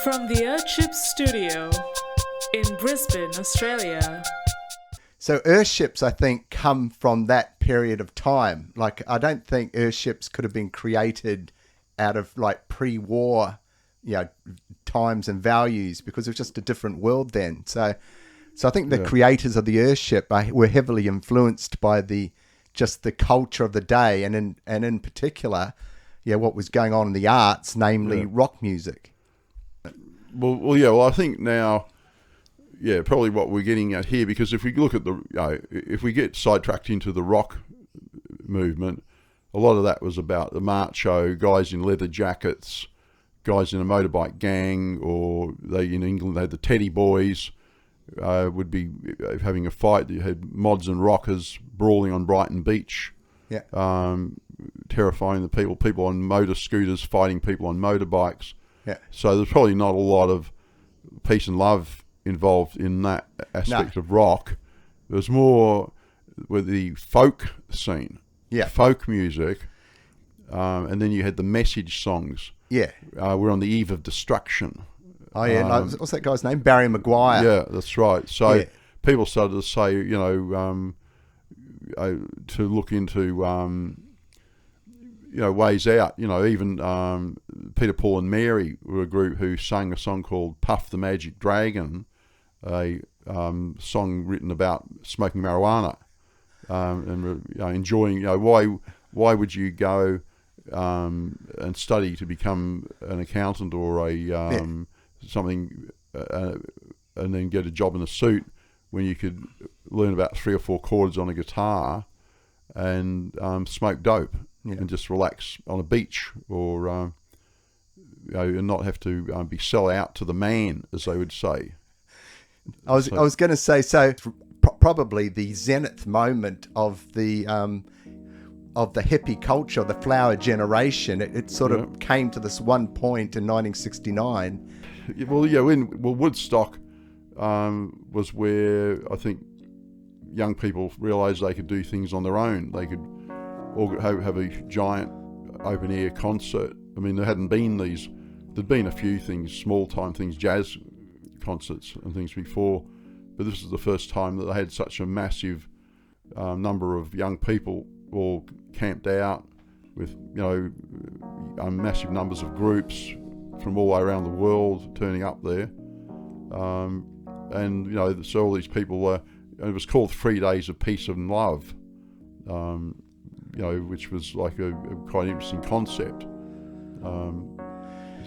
From the Earthships studio in Brisbane, Australia. So Earthships, I think, come from that period of time. Like, I don't think Earthships could have been created out of like pre-war, times and values, because it was just a different world then. So I think the creators of the Earthship were heavily influenced by the culture of the day, and in particular, what was going on in the arts, namely rock music. Well, I think now, probably what we're getting at here, because if we look at if we get sidetracked into the rock movement, a lot of that was about the macho guys in leather jackets, guys in a motorbike gang, or in England they had the Teddy Boys, would be having a fight. You had mods and rockers brawling on Brighton Beach, terrifying the people on motor scooters fighting people on motorbikes. So there's probably not a lot of peace and love involved in that aspect of rock. There's more with the folk scene, folk music, and then you had the message songs. We're on the eve of destruction. Oh yeah, what's that guy's name? Barry Maguire. Yeah, that's right. So people started to say, to look into ways out. Even Peter, Paul and Mary were a group who sang a song called Puff the Magic Dragon, a song written about smoking marijuana and enjoying. Why would you go and study to become an accountant or a something, and then get a job in a suit when you could learn about 3 or 4 chords on a guitar and smoke dope and just relax on a beach, or and not have to be sell out to the man, as they would say. I was going to say, so probably the zenith moment of the hippie culture, the flower generation. It sort of came to this one point in 1969. Woodstock was where I think young people realised they could do things on their own. They could have a giant open air concert. I mean, there hadn't been there'd been a few things, small time things, jazz concerts and things before, but this is the first time that they had such a massive number of young people all camped out with massive numbers of groups from all the way around the world turning up there, and so all these people were. It was called 3 Days of Peace and Love, which was like a quite interesting concept.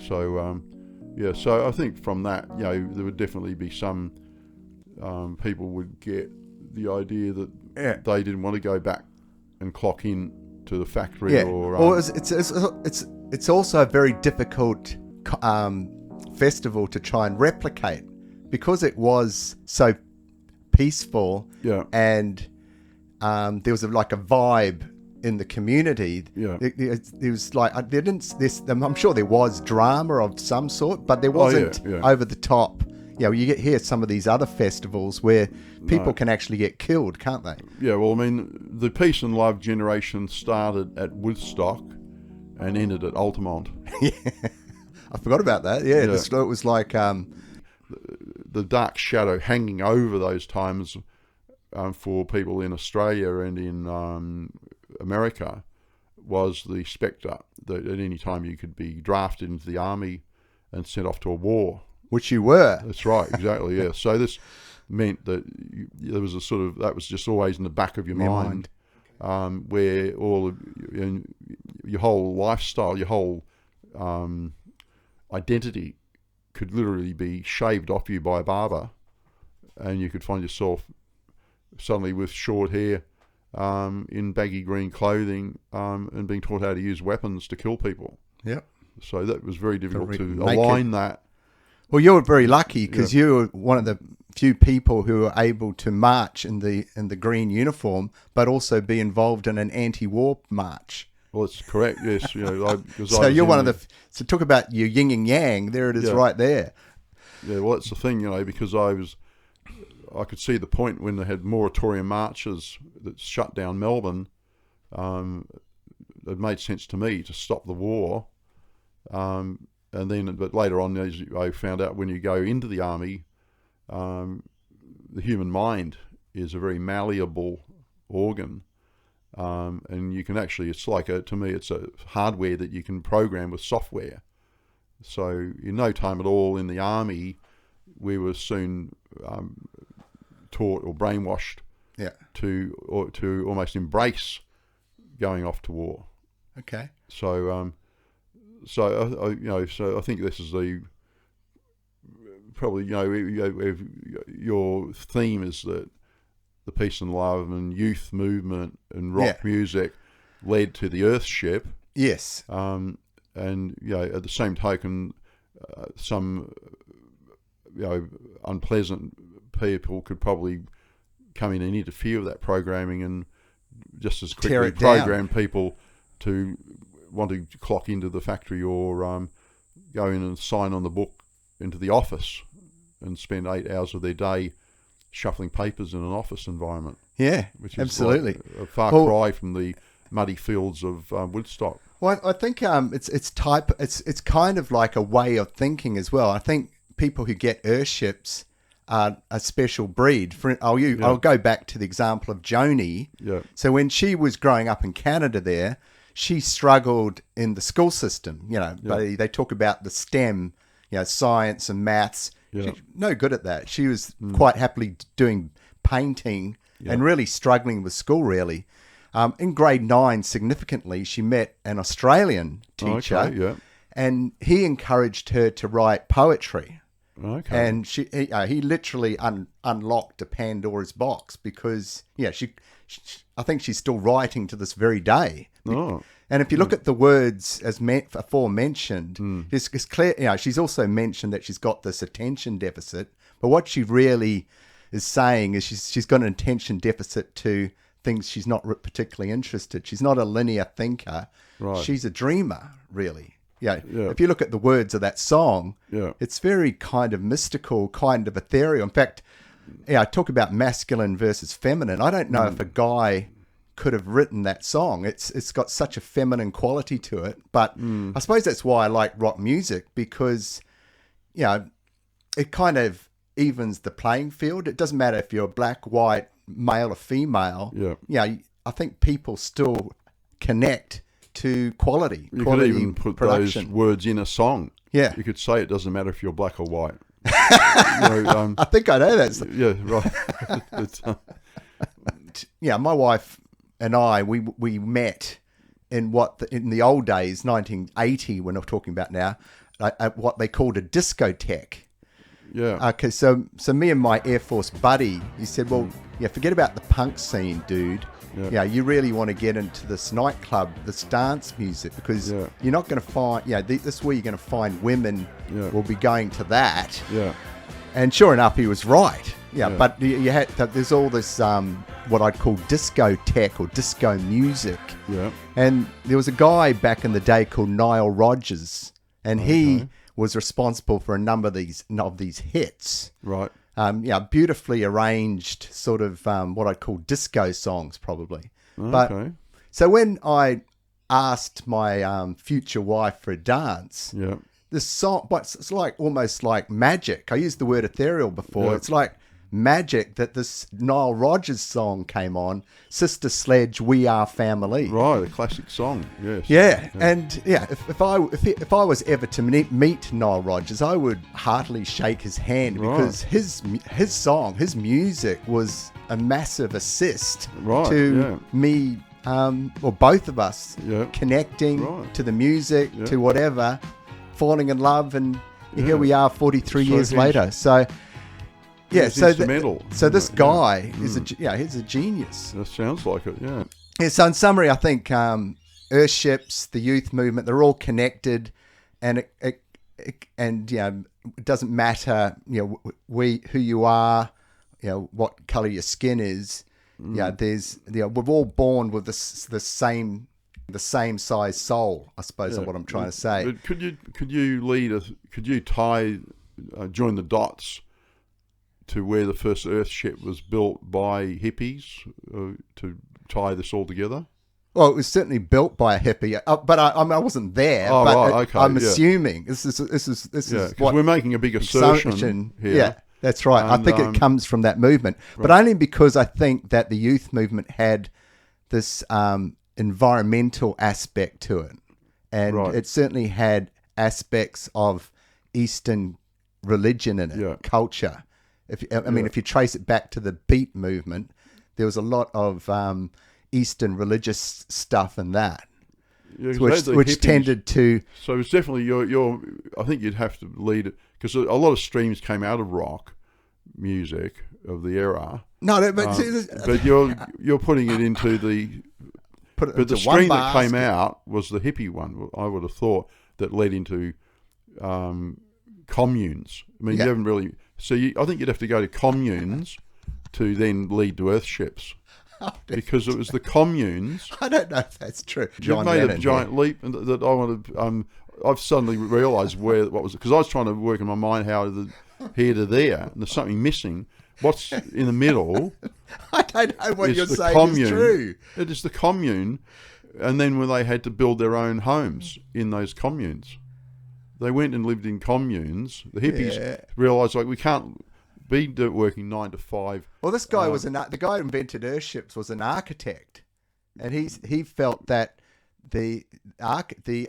So I think from that, there would definitely be some people would get the idea that they didn't want to go back and clock in to the factory. It's also a very difficult festival to try and replicate, because it was so peaceful, and there was a vibe in the community. It was like I'm sure there was drama of some sort, but there wasn't over the top. You get here some of these other festivals where people can actually get killed, can't they? Yeah, well, I mean, the peace and love generation started at Woodstock and ended at Altamont. I forgot about that. It was like the dark shadow hanging over those times for people in Australia and in America was the spectre that at any time you could be drafted into the army and sent off to a war. Which you were. That's right, exactly, yeah. So this meant that there was that was just always in the back of your mind. Where all of your whole lifestyle, your whole identity could literally be shaved off you by a barber, and you could find yourself suddenly with short hair, in baggy green clothing, and being taught how to use weapons to kill people. Yep. So that was very difficult to align that. Well, you were very lucky, because you were one of the few people who were able to march in the green uniform, but also be involved in an anti-war march. Well, that's correct. Yes, so you're one of the. So talk about your yin and yang. There it is, right there. Yeah, well, that's the thing, because I could see the point when they had moratorium marches that shut down Melbourne. It made sense to me to stop the war, And then, but later on, as I found out, when you go into the army, the human mind is a very malleable organ, and you can actually, it's like to me, it's a hardware that you can program with software. So in no time at all in the army, we were soon taught or brainwashed to almost embrace going off to war. Okay. So I think this is probably your theme is that the peace and love and youth movement and rock music led to the Earthship. Yes. And at the same token, some unpleasant people could probably come in and interfere with that programming and just as quickly program people to want to clock into the factory or go in and sign on the book into the office and spend 8 hours of their day shuffling papers in an office environment. Yeah, which is absolutely. Like a far cry from the muddy fields of Woodstock. Well, I think it's kind of like a way of thinking as well. I think people who get Earthships are a special breed. I'll go back to the example of Joni. Yeah. So when she was growing up in Canada there, she struggled in the school system. They talk about the STEM, science and maths. Yeah. She's no good at that. She was quite happily doing painting and really struggling with school, really. In grade 9, significantly, she met an Australian teacher, and he encouraged her to write poetry. Okay. And he literally unlocked a Pandora's box because, I think she's still writing to this very day. Oh. And if you look at the words as aforementioned, it's clear. She's also mentioned that she's got this attention deficit. But what she really is saying is she's got an attention deficit to things she's not particularly interested. She's not a linear thinker. Right. She's a dreamer, really. If you look at the words of that song, it's very kind of mystical, kind of ethereal. In fact, I talk about masculine versus feminine. I don't know if a guy could have written that song. It's got such a feminine quality to it. But I suppose that's why I like rock music, because it kind of evens the playing field. It doesn't matter if you're black, white, male or female. I think people still connect to quality. You quality could even put production. those words in a song. Yeah. You could say it doesn't matter if you're black or white. I think I know that. Yeah, right. My wife and I, we met in in the old days, 1980, when I'm talking about now, at what they called a discotheque. Yeah. Okay, so me and my Air Force buddy, he said, well, forget about the punk scene, dude. Yeah. You really want to get into this nightclub, this dance music, because you're not going to find, this is where you're going to find women will be going to that. Yeah. And sure enough, he was right. But there's all this, what I'd call disco tech or disco music. Yeah. And there was a guy back in the day called Nile Rodgers, and he was responsible for a number of these hits. Right. Beautifully arranged sort of what I'd call disco songs, probably. Okay. But so when I asked my future wife for a dance, this song, but it's like almost like magic. I used the word ethereal before. Yeah. It's like magic that this Nile Rodgers song came on, Sister Sledge, We Are Family. Right, a classic song, yes. Yeah. And if I was ever to meet Nile Rodgers, I would heartily shake his hand because his song, his music was a massive assist to me, or both of us connecting to the music, to whatever, falling in love, and here we are 43 years later. So so this guy is he's a genius. That sounds like it, So in summary, I think Earthships, the youth movement, they're all connected, and it doesn't matter who you are, what color your skin is. There's we're all born with the same size soul, I suppose is what I'm trying to say. But could you tie join the dots to where the first Earthship was built by hippies to tie this all together? Well, it was certainly built by a hippie, but I wasn't there. Oh, but right, okay, I'm yeah. assuming this is Yeah, because what we're making a big assertion here. Yeah, that's right. I And, think it comes from that movement, but only because I think that the youth movement had this environmental aspect to it, and Right. it certainly had aspects of Eastern religion in it, Yeah. culture. I mean, if you trace it back to the Beat movement, there was a lot of Eastern religious stuff in that, Yeah, 'cause they had the which hippies. tended to. So it's definitely your. I think you'd have to lead it because a lot of streams came out of rock music of the era. No, But you're putting it into the. put it But the into one stream that came basket. out was the hippie one. I would have thought that led into communes. I mean, Yeah. you haven't really. So I think you'd have to go to communes to then lead to Earthships. Because it was the communes. I don't know if that's true. You've made a giant leap, and that I want to. I've suddenly realised what was it, because I was trying to work in my mind how here to there, and there's something missing. What's in the middle? I don't know what is you're the saying commune. is true. It is the commune, and then when they had to build their own homes in those communes, they went and lived in communes. The hippies Yeah. realised we can't be working 9 to 5. Well, this guy was the guy who invented Earthships was an architect, and he felt that the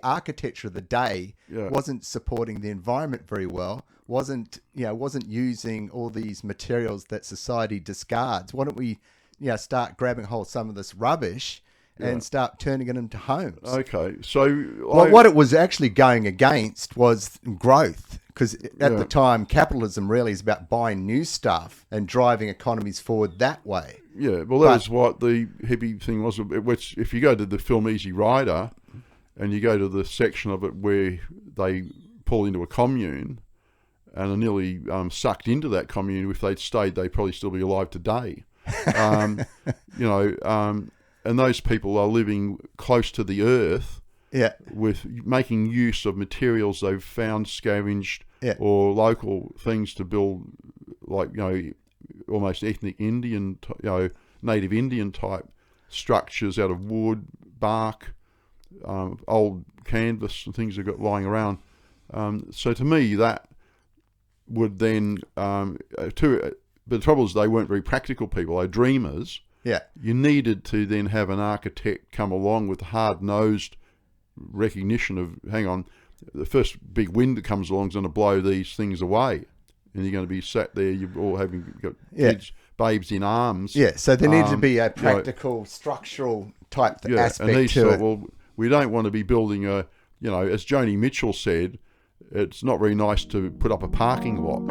architecture of the day Yeah. wasn't supporting the environment very well. Wasn't using all these materials that society discards. Why don't we start grabbing hold of some of this rubbish and start turning it into homes? Okay, so Well, what it was actually going against was growth, because at the time, capitalism really is about buying new stuff and driving economies forward that way. Yeah, well, that is what the hippie thing was. Which, if you go to the film Easy Rider, and you go to the section of it where they pull into a commune, and are nearly sucked into that commune. If they'd stayed, they'd probably still be alive today. And those people are living close to the earth. Yeah, With making use of materials they've found scavenged Yeah. or local things to build, like almost ethnic Indian, native Indian type structures out of wood, bark, old canvas and things they've got lying around. So to me, that would then but the trouble is they weren't very practical people. They were dreamers. yeah, You needed to then have an architect come along with hard-nosed recognition of, hang on, the first big wind that comes along is going to blow these things away, and you're going to be sat there, you're all got kids, babes in arms. yeah. So there needs to be a practical, structural type aspect and he to thought, it. well, we don't want to be building as Joni Mitchell said, it's not very nice to put up a parking lot.